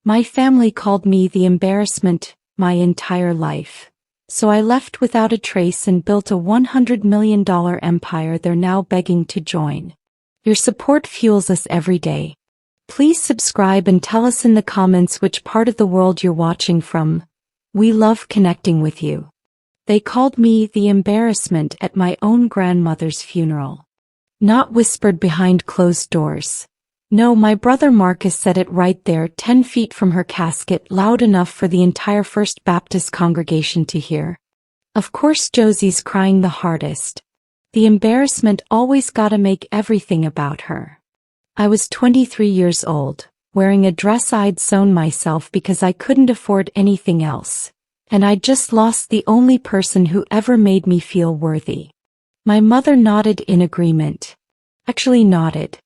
My family called me the embarrassment my entire life. So I left without a trace and built a $100 million empire they're now begging to join. Your support fuels us every day. Please subscribe and tell us in the comments which part of the world you're watching from. We love connecting with you. They called me the embarrassment at my own grandmother's funeral. Not whispered behind closed doors. No, my brother Marcus said it right there, 10 feet from her casket, loud enough for the entire First Baptist congregation to hear. Of course Josie's crying the hardest. The embarrassment always gotta make everything about her. I was 23 years old, wearing a dress I'd sewn myself because I couldn't afford anything else. And I'd just lost the only person who ever made me feel worthy. My mother nodded in agreement. Actually nodded.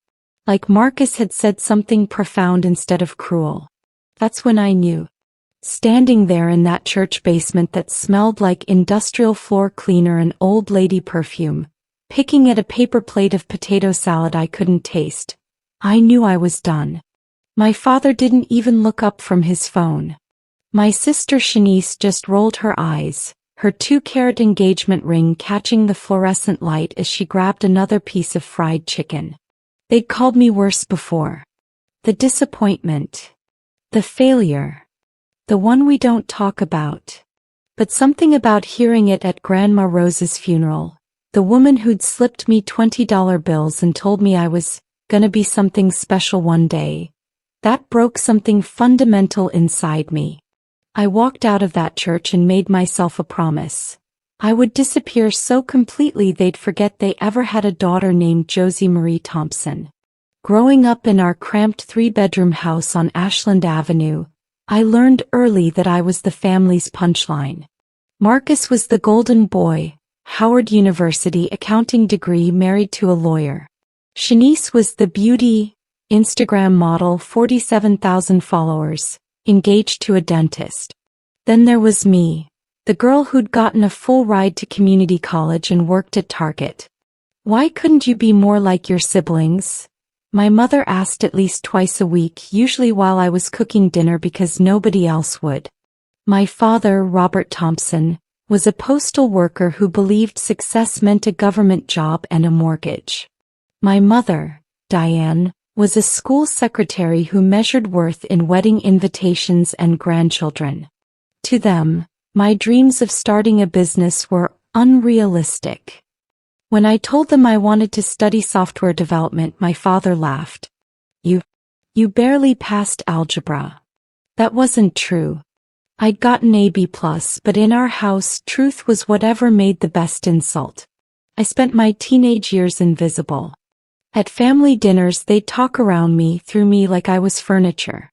Like Marcus had said something profound instead of cruel. That's when I knew. Standing there in that church basement that smelled like industrial floor cleaner and old lady perfume, picking at a paper plate of potato salad I couldn't taste, I knew I was done. My father didn't even look up from his phone. My sister Shanice just rolled her eyes, her 2-carat engagement ring catching the fluorescent light as she grabbed another piece of fried chicken. They'd called me worse before. The disappointment. The failure. The one we don't talk about. But something about hearing it at Grandma Rose's funeral, the woman who'd slipped me $20 bills and told me I was gonna be something special one day, that broke something fundamental inside me. I walked out of that church and made myself a promise. I would disappear so completely they'd forget they ever had a daughter named Josie Marie Thompson. Growing up in our cramped 3-bedroom house on Ashland Avenue, I learned early that I was the family's punchline. Marcus was the golden boy, Howard University accounting degree, married to a lawyer. Shanice was the beauty, Instagram model, 47,000 followers, engaged to a dentist. Then there was me, the girl who'd gotten a full ride to community college and worked at Target. Why couldn't you be more like your siblings? My mother asked at least twice a week, usually while I was cooking dinner because nobody else would. My father, Robert Thompson, was a postal worker who believed success meant a government job and a mortgage. My mother, Diane, was a school secretary who measured worth in wedding invitations and grandchildren. To them, my dreams of starting a business were unrealistic. When I told them I wanted to study software development, my father laughed. You barely passed algebra. That wasn't true. I'd gotten a B+, but in our house, truth was whatever made the best insult. I spent my teenage years invisible. At family dinners they'd talk around me, through me like I was furniture.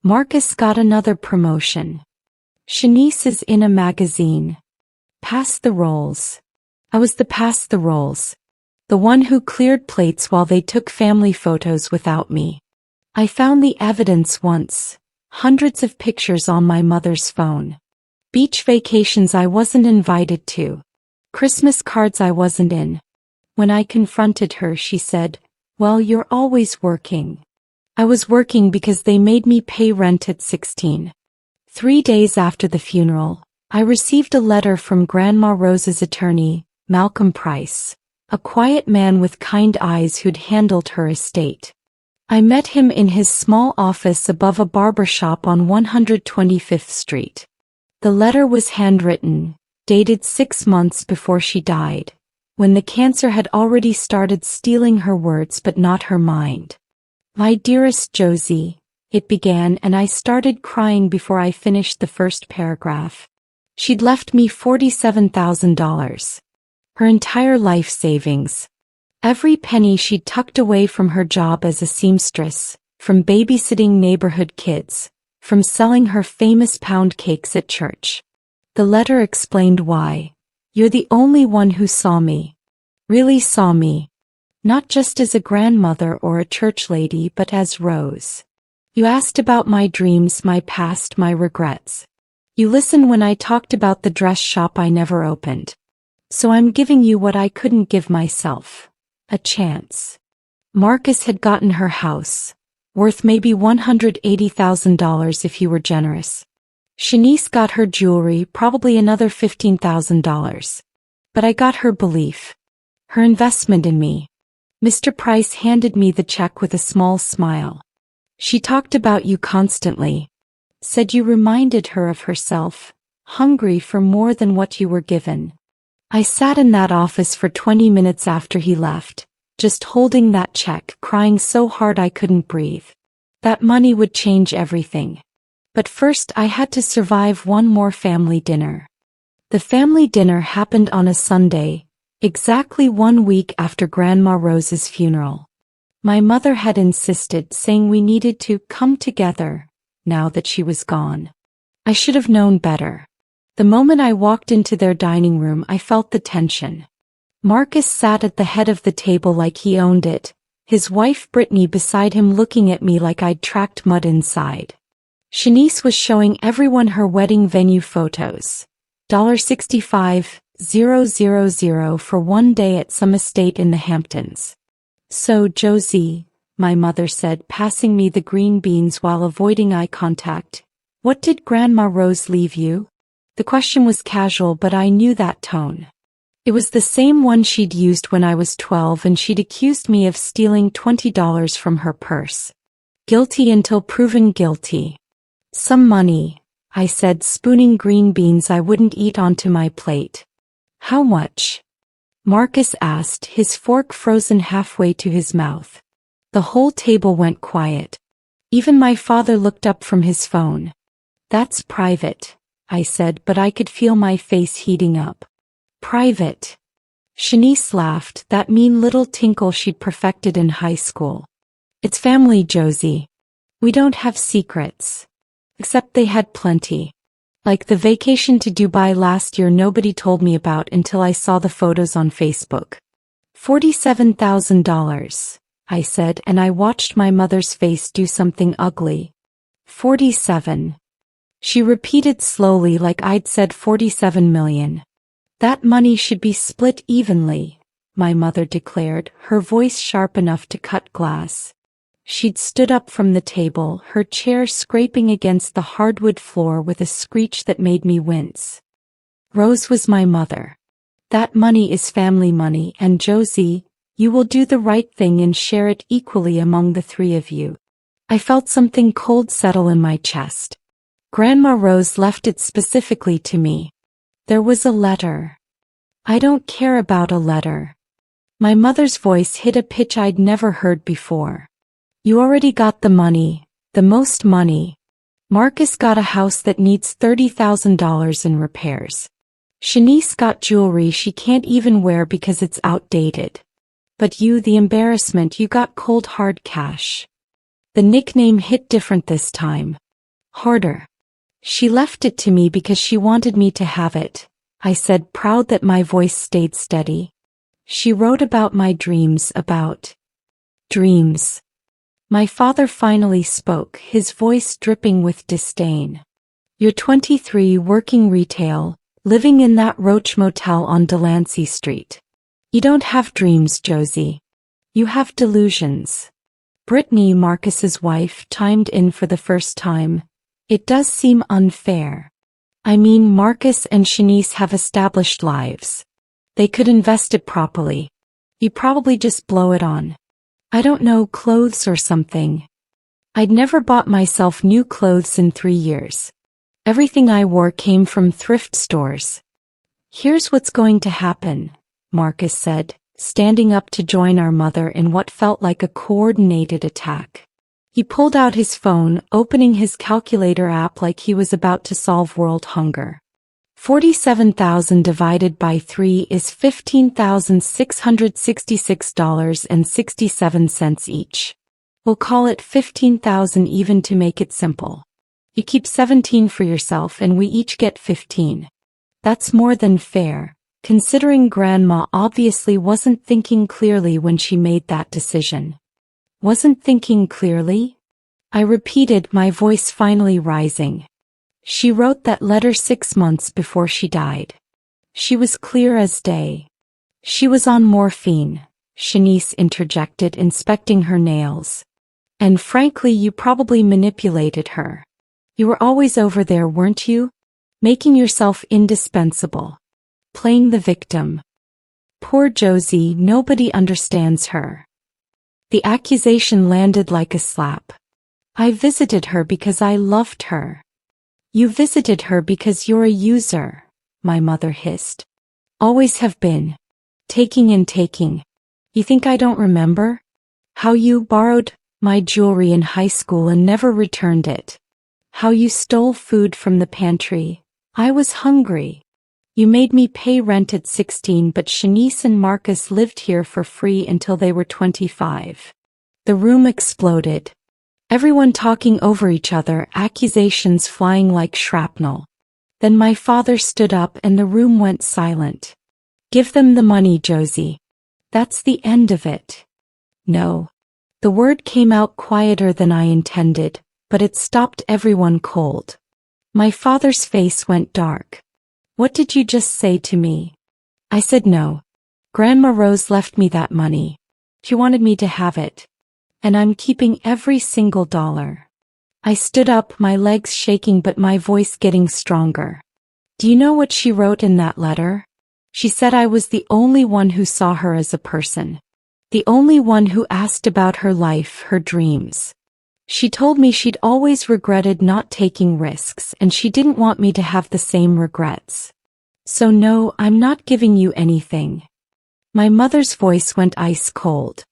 Marcus got another promotion. Shanice is in a magazine. Pass the rolls. I was the pass the rolls. The one who cleared plates while they took family photos without me. I found the evidence once. Hundreds of pictures on my mother's phone. Beach vacations I wasn't invited to. Christmas cards I wasn't in. When I confronted her, she said, "Well, you're always working." I was working because they made me pay rent at 16. 3 days after the funeral, I received a letter from Grandma Rose's attorney, Malcolm Price, a quiet man with kind eyes who'd handled her estate. I met him in his small office above a barber shop on 125th Street. The letter was handwritten, dated 6 months before she died, when the cancer had already started stealing her words but not her mind. "My dearest Josie," it began, and I started crying before I finished the first paragraph. She'd left me $47,000. Her entire life savings. Every penny she'd tucked away from her job as a seamstress, from babysitting neighborhood kids, from selling her famous pound cakes at church. The letter explained why. "You're the only one who saw me. Really saw me. Not just as a grandmother or a church lady, but as Rose. You asked about my dreams, my past, my regrets. You listened when I talked about the dress shop I never opened. So I'm giving you what I couldn't give myself. A chance." Marcus had gotten her house. Worth maybe $180,000 if you were generous. Shanice got her jewelry, probably another $15,000. But I got her belief. Her investment in me. Mr. Price handed me the check with a small smile. She talked about you constantly. Said you reminded her of herself, hungry for more than what you were given. I sat in that office for 20 minutes after he left, just holding that check, crying so hard I couldn't breathe. That money would change everything. But first I had to survive one more family dinner. The family dinner happened on a Sunday, exactly 1 week after Grandma Rose's funeral. My mother had insisted, saying we needed to come together, now that she was gone. I should have known better. The moment I walked into their dining room, I felt the tension. Marcus sat at the head of the table like he owned it, his wife Brittany beside him looking at me like I'd tracked mud inside. Shanice was showing everyone her wedding venue photos. $65,000 for one day at some estate in the Hamptons. So, Josie, my mother said, passing me the green beans while avoiding eye contact, what did Grandma Rose leave you? The question was casual, but I knew that tone. It was the same one she'd used when I was 12, and she'd accused me of stealing $20 from her purse. Guilty until proven guilty. Some money, I said, spooning green beans I wouldn't eat onto my plate. How much? Marcus asked, his fork frozen halfway to his mouth. The whole table went quiet. Even my father looked up from his phone. That's private, I said, but I could feel my face heating up. Private. Shanice laughed, that mean little tinkle she'd perfected in high school. It's family, Josie. We don't have secrets. Except they had plenty. Like the vacation to Dubai last year nobody told me about until I saw the photos on Facebook. $47,000, I said, and I watched my mother's face do something ugly. 47. She repeated slowly like I'd said 47 million. That money should be split evenly, my mother declared, her voice sharp enough to cut glass. She'd stood up from the table, her chair scraping against the hardwood floor with a screech that made me wince. Rose was my mother. That money is family money, and Josie, you will do the right thing and share it equally among the three of you. I felt something cold settle in my chest. Grandma Rose left it specifically to me. There was a letter. I don't care about a letter. My mother's voice hit a pitch I'd never heard before. You already got the money, the most money. Marcus got a house that needs $30,000 in repairs. Shanice got jewelry she can't even wear because it's outdated. But you, the embarrassment, you got cold hard cash. The nickname hit different this time. Harder. She left it to me because she wanted me to have it, I said, proud that my voice stayed steady. She wrote about my dreams, about dreams. My father finally spoke, his voice dripping with disdain. You're 23, working retail, living in that Roach Motel on Delancey Street. You don't have dreams, Josie. You have delusions. Brittany, Marcus's wife, chimed in for the first time. It does seem unfair. I mean, Marcus and Shanice have established lives. They could invest it properly. You probably just blow it on, I don't know, clothes or something. I'd never bought myself new clothes in 3 years. Everything I wore came from thrift stores. Here's what's going to happen, Marcus said, standing up to join our mother in what felt like a coordinated attack. He pulled out his phone, opening his calculator app like he was about to solve world hunger. 47,000 divided by 3 is $15,666.67 each. We'll call it 15,000 even to make it simple. You keep 17 for yourself and we each get 15. That's more than fair, considering Grandma obviously wasn't thinking clearly when she made that decision. Wasn't thinking clearly? I repeated, my voice finally rising. She wrote that letter 6 months before she died. She was clear as day. She was on morphine, Shanice interjected, inspecting her nails. And frankly, you probably manipulated her. You were always over there, weren't you? Making yourself indispensable. Playing the victim. Poor Josie, nobody understands her. The accusation landed like a slap. I visited her because I loved her. You visited her because you're a user, my mother hissed. Always have been. Taking and taking. You think I don't remember? How you borrowed my jewelry in high school and never returned it. How you stole food from the pantry. I was hungry. You made me pay rent at 16, but Shanice and Marcus lived here for free until they were 25. The room exploded. Everyone talking over each other, accusations flying like shrapnel. Then my father stood up and the room went silent. Give them the money, Josie. That's the end of it. No. The word came out quieter than I intended, but it stopped everyone cold. My father's face went dark. What did you just say to me? I said no. Grandma Rose left me that money. She wanted me to have it. And I'm keeping every single dollar. I stood up, my legs shaking but my voice getting stronger. Do you know what she wrote in that letter? She said I was the only one who saw her as a person. The only one who asked about her life, her dreams. She told me she'd always regretted not taking risks and she didn't want me to have the same regrets. So no, I'm not giving you anything. My mother's voice went ice cold.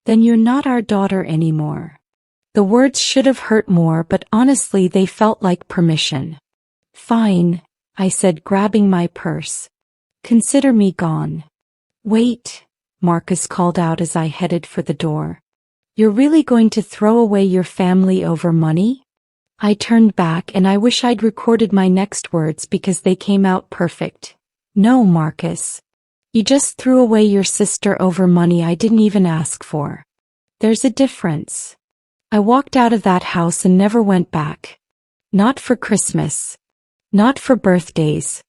Then you're not our daughter anymore. The words should have hurt more, but honestly they felt like permission. Fine, I said, grabbing my purse. Consider me gone. Wait, Marcus called out as I headed for the door. You're really going to throw away your family over money? I turned back and I wish I'd recorded my next words because they came out perfect. No, Marcus. You just threw away your sister over money I didn't even ask for. There's a difference. I walked out of that house and never went back. Not for Christmas. Not for birthdays.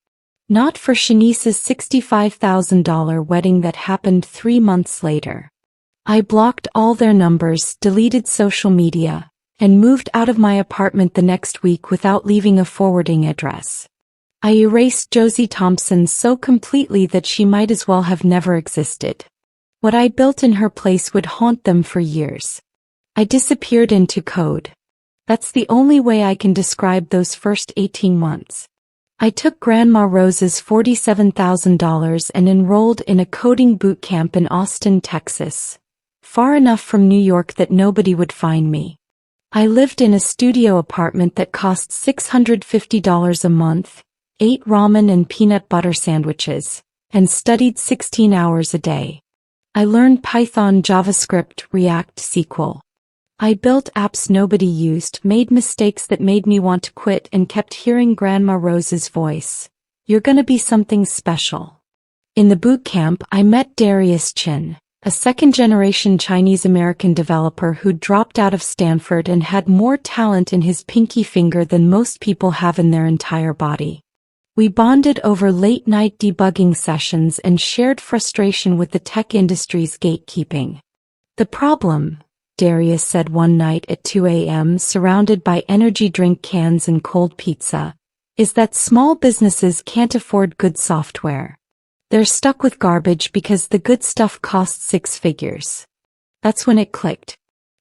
Not for Shanice's $65,000 wedding that happened 3 months later. I blocked all their numbers, deleted social media, and moved out of my apartment the next week without leaving a forwarding address. I erased Josie Thompson so completely that she might as well have never existed. What I built in her place would haunt them for years. I disappeared into code. That's the only way I can describe those first 18 months. I took Grandma Rose's $47,000 and enrolled in a coding boot camp in Austin, Texas. Far enough from New York that nobody would find me. I lived in a studio apartment that cost $650 a month, ate ramen and peanut butter sandwiches, and studied 16 hours a day. I learned Python, JavaScript, React, SQL. I built apps nobody used, made mistakes that made me want to quit, and kept hearing Grandma Rose's voice. You're gonna be something special. In the boot camp, I met Darius Chin, a second-generation Chinese-American developer who dropped out of Stanford and had more talent in his pinky finger than most people have in their entire body. We bonded over late-night debugging sessions and shared frustration with the tech industry's gatekeeping. The problem, Darius said one night at 2 a.m. surrounded by energy drink cans and cold pizza, is that small businesses can't afford good software. They're stuck with garbage because the good stuff costs 6 figures. That's when it clicked.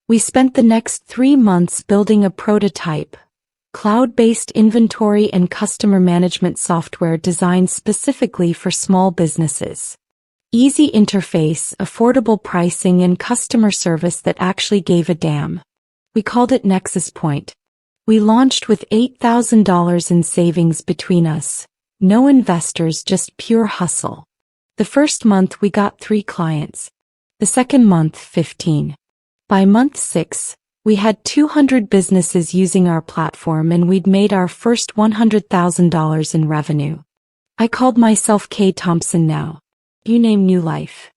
We spent the next 3 months building a prototype, cloud-based inventory and customer management software designed specifically for small businesses. Easy interface, affordable pricing, and customer service that actually gave a damn. We called it Nexus Point. We launched with $8,000 in savings between us. No investors, just pure hustle. The first month we got 3 clients. The second month, 15. By month 6, we had 200 businesses using our platform and we'd made our first $100,000 in revenue. I called myself K. Thompson now. You name new life.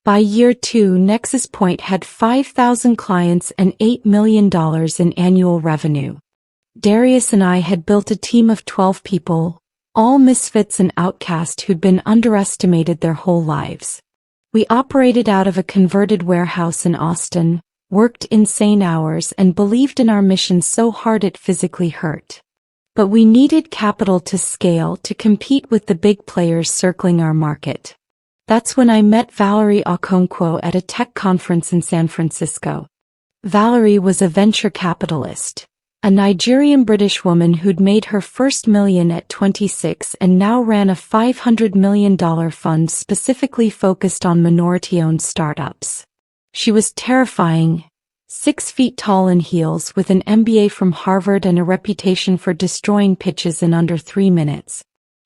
By year 2, Nexus Point had 5,000 clients and $8 million in annual revenue. Darius and I had built a team of 12 people, all misfits and outcasts who'd been underestimated their whole lives. We operated out of a converted warehouse in Austin, worked insane hours and believed in our mission so hard it physically hurt. But we needed capital to scale to compete with the big players circling our market. That's when I met Valerie Okonkwo at a tech conference in San Francisco. Valerie was a venture capitalist, a Nigerian British woman who'd made her first million at 26 and now ran a $500 million fund specifically focused on minority-owned startups. She was terrifying, 6 feet tall in heels with an MBA from Harvard and a reputation for destroying pitches in under 3 minutes.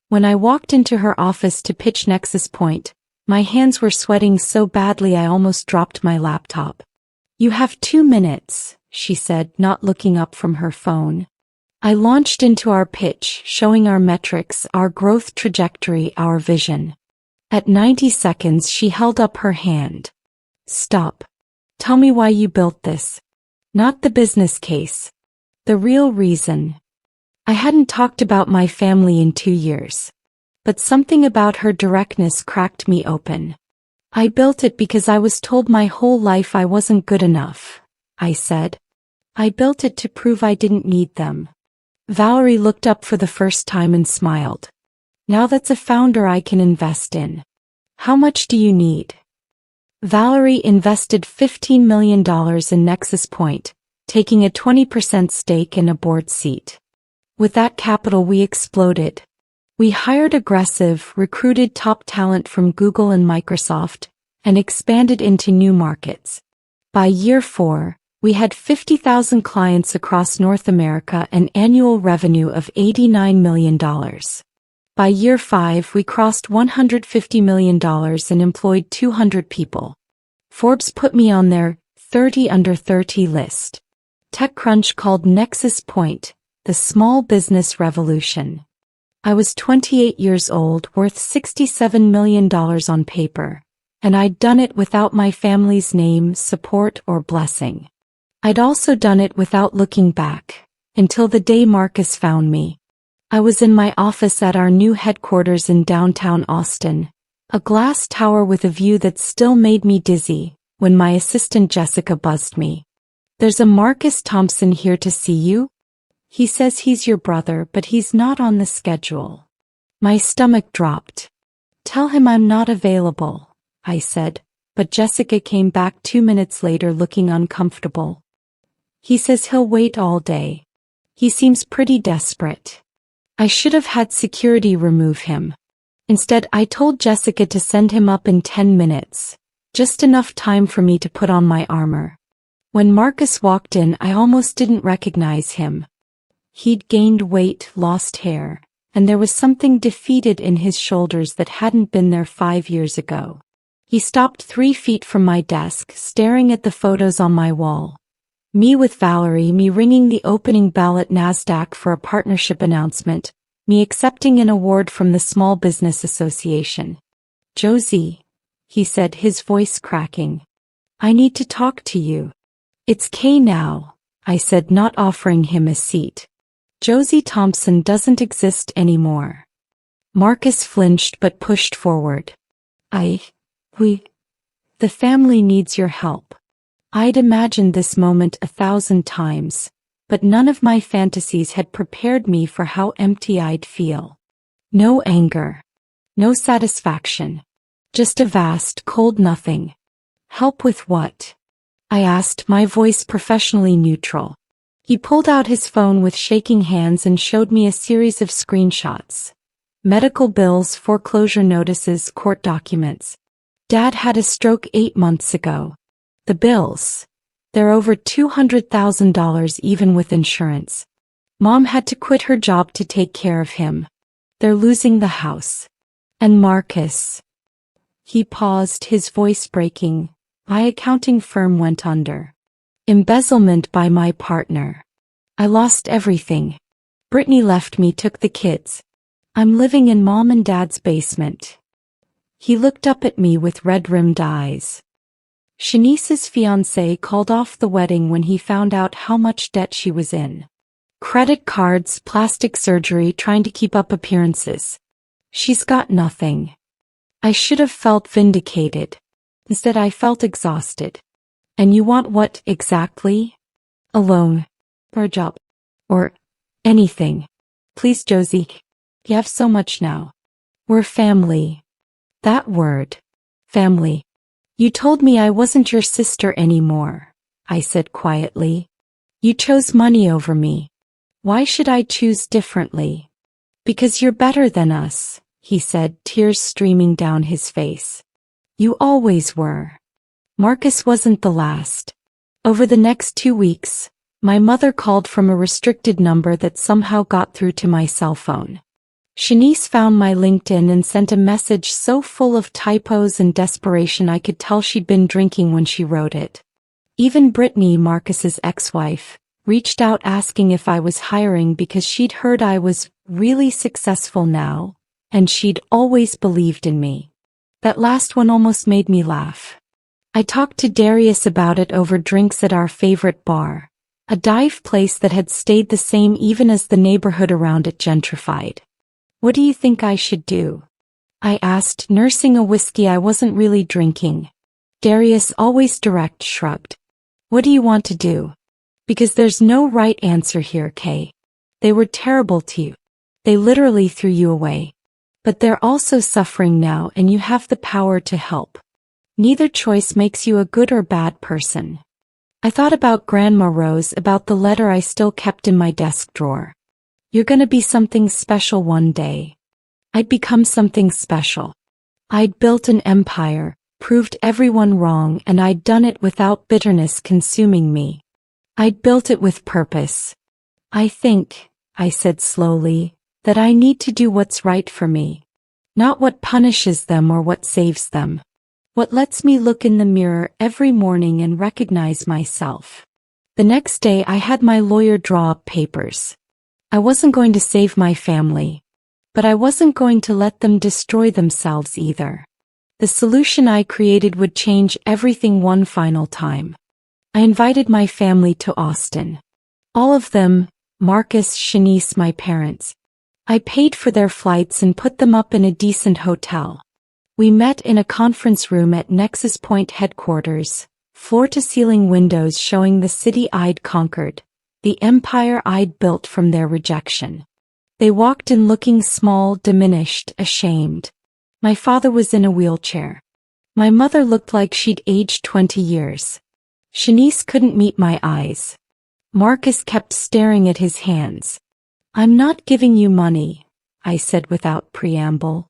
When I walked into her office to pitch Nexus Point, my hands were sweating so badly I almost dropped my laptop. "You have 2 minutes," she said, not looking up from her phone. I launched into our pitch, showing our metrics, our growth trajectory, our vision. At 90 seconds, she held up her hand. "Stop. Tell me why you built this. Not the business case. The real reason." I hadn't talked about my family in 2 years. But something about her directness cracked me open. "I built it because I was told my whole life I wasn't good enough," I said. "I built it to prove I didn't need them." Valerie looked up for the first time and smiled. "Now that's a founder I can invest in. How much do you need?" Valerie invested $15 million in Nexus Point, taking a 20% stake and a board seat. With that capital we exploded. We hired aggressive, recruited top talent from Google and Microsoft, and expanded into new markets. By year 4, we had 50,000 clients across North America and annual revenue of $89 million. By year 5 we crossed $150 million and employed 200 people. Forbes put me on their 30 under 30 list. TechCrunch called Nexus Point the small business revolution. I was 28 years old, worth $67 million on paper, and I'd done it without my family's name, support, or blessing. I'd also done it without looking back, until the day Marcus found me. I was in my office at our new headquarters in downtown Austin, a glass tower with a view that still made me dizzy, when my assistant Jessica buzzed me. "There's a Marcus Thompson here to see you. He says he's your brother, but he's not on the schedule." My stomach dropped. "Tell him I'm not available," I said, but Jessica came back 2 minutes later looking uncomfortable. "He says he'll wait all day. He seems pretty desperate." I should have had security remove him. Instead, I told Jessica to send him up in 10 minutes, just enough time for me to put on my armor. When Marcus walked in, I almost didn't recognize him. He'd gained weight, lost hair, and there was something defeated in his shoulders that hadn't been there 5 years ago. He stopped 3 feet from my desk, staring at the photos on my wall. Me with Valerie, me ringing the opening bell at NASDAQ for a partnership announcement, me accepting an award from the Small Business Association. "Josie," he said, his voice cracking. "I need to talk to you." "It's Kay now," I said, not offering him a seat. "Josie Thompson doesn't exist anymore." Marcus flinched but pushed forward. The family needs your help." I'd imagined this moment 1,000 times, but none of my fantasies had prepared me for how empty I'd feel. No anger. No satisfaction. Just a vast, cold nothing. "Help with what?" I asked, my voice professionally neutral. He pulled out his phone with shaking hands and showed me a series of screenshots. Medical bills, foreclosure notices, court documents. Dad had a stroke 8 months ago. The bills. They're over $200,000 even with insurance. Mom had to quit her job to take care of him. They're losing the house. And Marcus. He paused, his voice breaking. My accounting firm went under. Embezzlement by my partner. I lost everything. Brittany left me, took the kids. I'm living in Mom and Dad's basement. He looked up at me with red-rimmed eyes. Shanice's fiancé called off the wedding when he found out how much debt she was in. Credit cards, plastic surgery, trying to keep up appearances. She's got nothing. I should have felt vindicated. Instead, I felt exhausted. And you want what exactly? A loan. Or a job. Or anything. Please, Josie. You have so much now. We're family. That word. Family. You told me I wasn't your sister anymore, I said quietly. You chose money over me. Why should I choose differently? Because you're better than us, he said, tears streaming down his face. You always were. Marcus wasn't the last. Over the next 2 weeks, my mother called from a restricted number that somehow got through to my cell phone. Shanice found my LinkedIn and sent a message so full of typos and desperation I could tell she'd been drinking when she wrote it. Even Brittany, Marcus's ex-wife, reached out asking if I was hiring because she'd heard I was really successful now, and she'd always believed in me. That last one almost made me laugh. I talked to Darius about it over drinks at our favorite bar, a dive place that had stayed the same even as the neighborhood around it gentrified. What do you think I should do? I asked, nursing a whiskey I wasn't really drinking. Darius, always direct, shrugged. What do you want to do? Because there's no right answer here, Kay. They were terrible to you. They literally threw you away. But they're also suffering now and you have the power to help. Neither choice makes you a good or bad person. I thought about Grandma Rose, about the letter I still kept in my desk drawer. You're gonna be something special one day. I'd become something special. I'd built an empire, proved everyone wrong, and I'd done it without bitterness consuming me. I'd built it with purpose. I think, I said slowly, that I need to do what's right for me. Not what punishes them or what saves them. What lets me look in the mirror every morning and recognize myself. The next day I had my lawyer draw up papers. I wasn't going to save my family. But I wasn't going to let them destroy themselves either. The solution I created would change everything one final time. I invited my family to Austin. All of them, Marcus, Shanice, my parents. I paid for their flights and put them up in a decent hotel. We met in a conference room at Nexus Point headquarters, floor-to-ceiling windows showing the city I'd conquered, the empire I'd built from their rejection. They walked in looking small, diminished, ashamed. My father was in a wheelchair. My mother looked like she'd aged 20 years. Shanice couldn't meet my eyes. Marcus kept staring at his hands. I'm not giving you money, I said without preamble.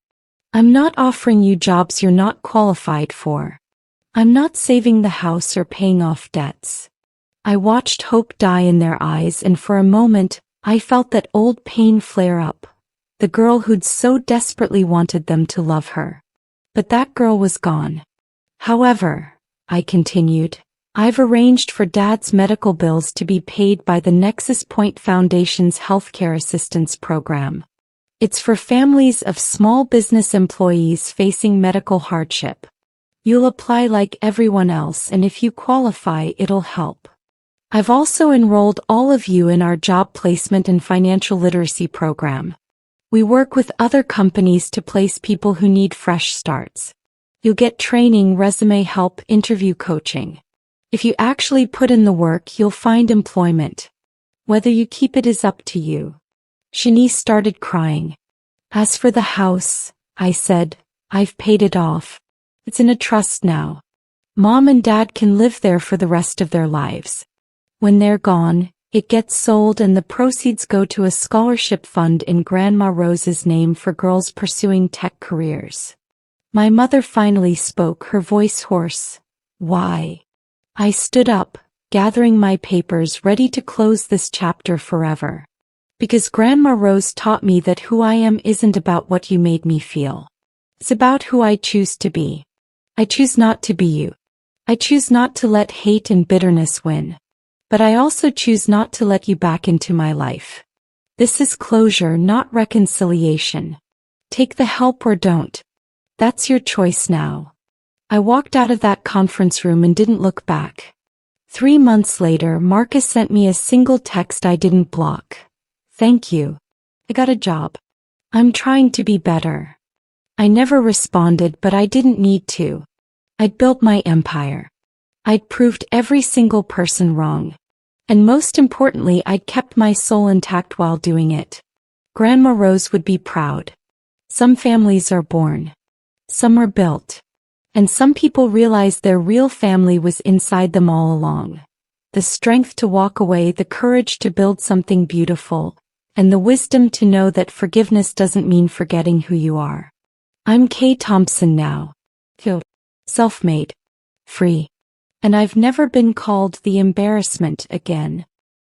I'm not offering you jobs you're not qualified for. I'm not saving the house or paying off debts. I watched hope die in their eyes, and for a moment, I felt that old pain flare up. The girl who'd so desperately wanted them to love her. But that girl was gone. However, I continued, I've arranged for Dad's medical bills to be paid by the Nexus Point Foundation's healthcare assistance program. It's for families of small business employees facing medical hardship. You'll apply like everyone else, and if you qualify, it'll help. I've also enrolled all of you in our job placement and financial literacy program. We work with other companies to place people who need fresh starts. You'll get training, resume help, interview coaching. If you actually put in the work, you'll find employment. Whether you keep it is up to you. Shanice started crying. As for the house, I said, I've paid it off. It's in a trust now. Mom and Dad can live there for the rest of their lives. When they're gone, it gets sold and the proceeds go to a scholarship fund in Grandma Rose's name for girls pursuing tech careers. My mother finally spoke, her voice hoarse. Why? I stood up, gathering my papers, ready to close this chapter forever. Because Grandma Rose taught me that who I am isn't about what you made me feel. It's about who I choose to be. I choose not to be you. I choose not to let hate and bitterness win. But I also choose not to let you back into my life. This is closure, not reconciliation. Take the help or don't. That's your choice now. I walked out of that conference room and didn't look back. 3 months later, Marcus sent me a single text I didn't block. Thank you. I got a job. I'm trying to be better. I never responded, but I didn't need to. I'd built my empire. I'd proved every single person wrong. And most importantly, I'd kept my soul intact while doing it. Grandma Rose would be proud. Some families are born. Some are built. And some people realize their real family was inside them all along. The strength to walk away, the courage to build something beautiful, and the wisdom to know that forgiveness doesn't mean forgetting who you are. I'm Kay Thompson now. Self-made. Free. And I've never been called the embarrassment again.